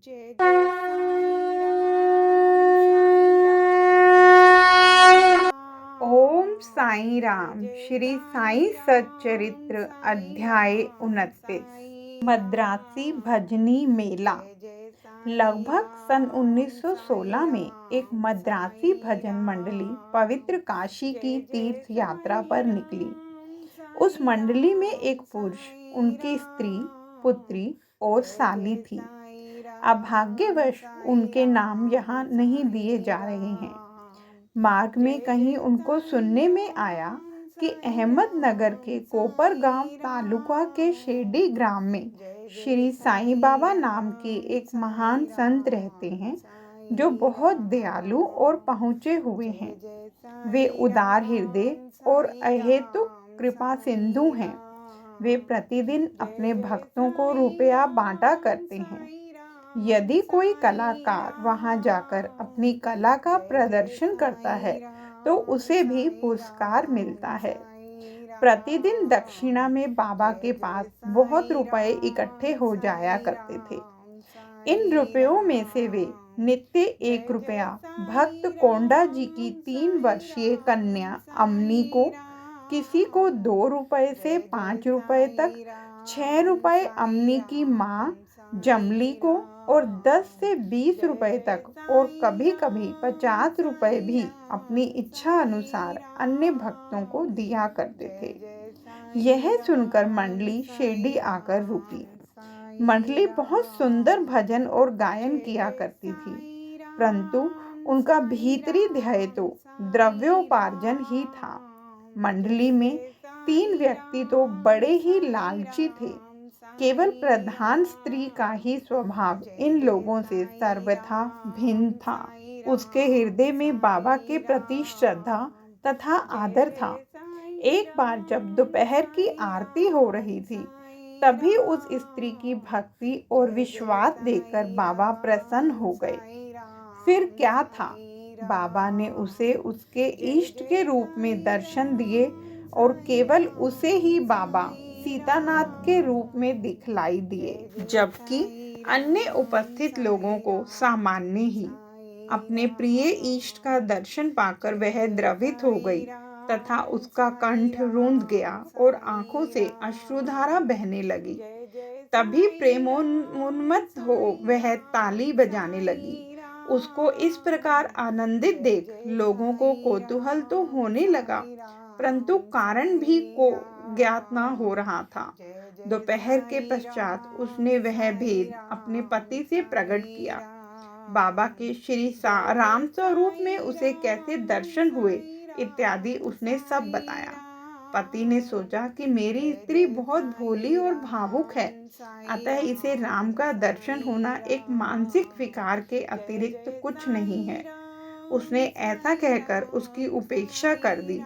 जय जय साईं राम। ओम साई राम। श्री साई सच्चरित्र अध्याय 29। मद्रासी भजनी मेला। लगभग सन 1916 में एक मद्रासी भजन मंडली पवित्र काशी की तीर्थ यात्रा पर निकली। उस मंडली में एक पुरुष, उनकी स्त्री, पुत्री और साली थी। अभाग्यवश उनके नाम यहाँ नहीं दिए जा रहे हैं। मार्ग में कहीं उनको सुनने में आया कि अहमदनगर के कोपरगांव तालुका के शेडी ग्राम में श्री साईं बाबा नाम के एक महान संत रहते हैं, जो बहुत दयालु और पहुँचे हुए हैं। वे उदार हृदय और अहेतुक कृपा सिंधु हैं। वे प्रतिदिन अपने भक्तों को रुपया बांटा करते हैं। यदि कोई कलाकार वहां जाकर अपनी कला का प्रदर्शन करता है तो उसे भी पुरस्कार मिलता है। प्रतिदिन दक्षिणा में बाबा के पास बहुत रुपए इकट्ठे हो जाया करते थे। इन रुपयों में से वे नित्य 1 रुपया भक्त कोंडा जी की 3 वर्षीय कन्या अमनी को, किसी को 2 रुपए से 5 रुपए तक, 6 रुपए अमनी की माँ जमली को और 10 से 20 रुपए तक और कभी कभी 50 रुपए भी अपनी इच्छा अनुसार अन्य भक्तों को दिया करते थे। यह सुनकर मंडली शेडी आकर रुकी। मंडली बहुत सुंदर भजन और गायन किया करती थी, परंतु उनका भीतरी ध्येय तो द्रव्योपार्जन ही था। मंडली में 3 व्यक्ति तो बड़े ही लालची थे। केवल प्रधान स्त्री का ही स्वभाव इन लोगों से सर्वथा भिन्न था। उसके हृदय में बाबा के प्रति श्रद्धा तथा आदर था। एक बार जब दोपहर की आरती हो रही थी, तभी उस स्त्री की भक्ति और विश्वास देखकर बाबा प्रसन्न हो गए। फिर क्या था, बाबा ने उसे उसके इष्ट के रूप में दर्शन दिए और केवल उसे ही बाबा सीतानाथ के रूप में दिखलाई दिए, जबकि अन्य उपस्थित लोगों को सामान्य ही। अपने प्रिय इष्ट का दर्शन पाकर वह द्रवित हो गई तथा उसका कंठ रूंध गया और आंखों से अश्रुधारा बहने लगी। तभी प्रेमोन्मत्त हो वह ताली बजाने लगी। उसको इस प्रकार आनंदित देख लोगों को कौतूहल तो होने लगा, परंतु कारण भी को ज्ञात न हो रहा था। दोपहर के पश्चात उसने वह भेद अपने पति से प्रकट किया। बाबा के श्री राम स्वरूप में उसे कैसे दर्शन हुए इत्यादि उसने सब बताया। पति ने सोचा कि मेरी स्त्री बहुत भोली और भावुक है, अतः इसे राम का दर्शन होना एक मानसिक विकार के अतिरिक्त कुछ नहीं है। उसने ऐसा कहकर उसकी उपेक्षा कर दी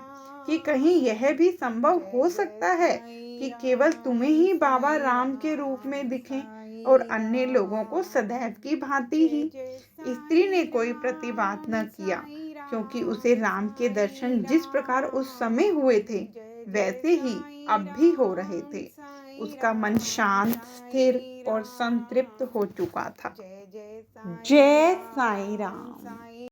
कि कहीं यह भी संभव हो सकता है कि केवल तुम्हें ही बाबा राम के रूप में दिखें और अन्य लोगों को सदैव की भांति ही। स्त्री ने कोई प्रतिवाद न किया, क्योंकि उसे राम के दर्शन जिस प्रकार उस समय हुए थे वैसे ही अब भी हो रहे थे। उसका मन शांत, स्थिर और संतृप्त हो चुका था। जय साईं राम।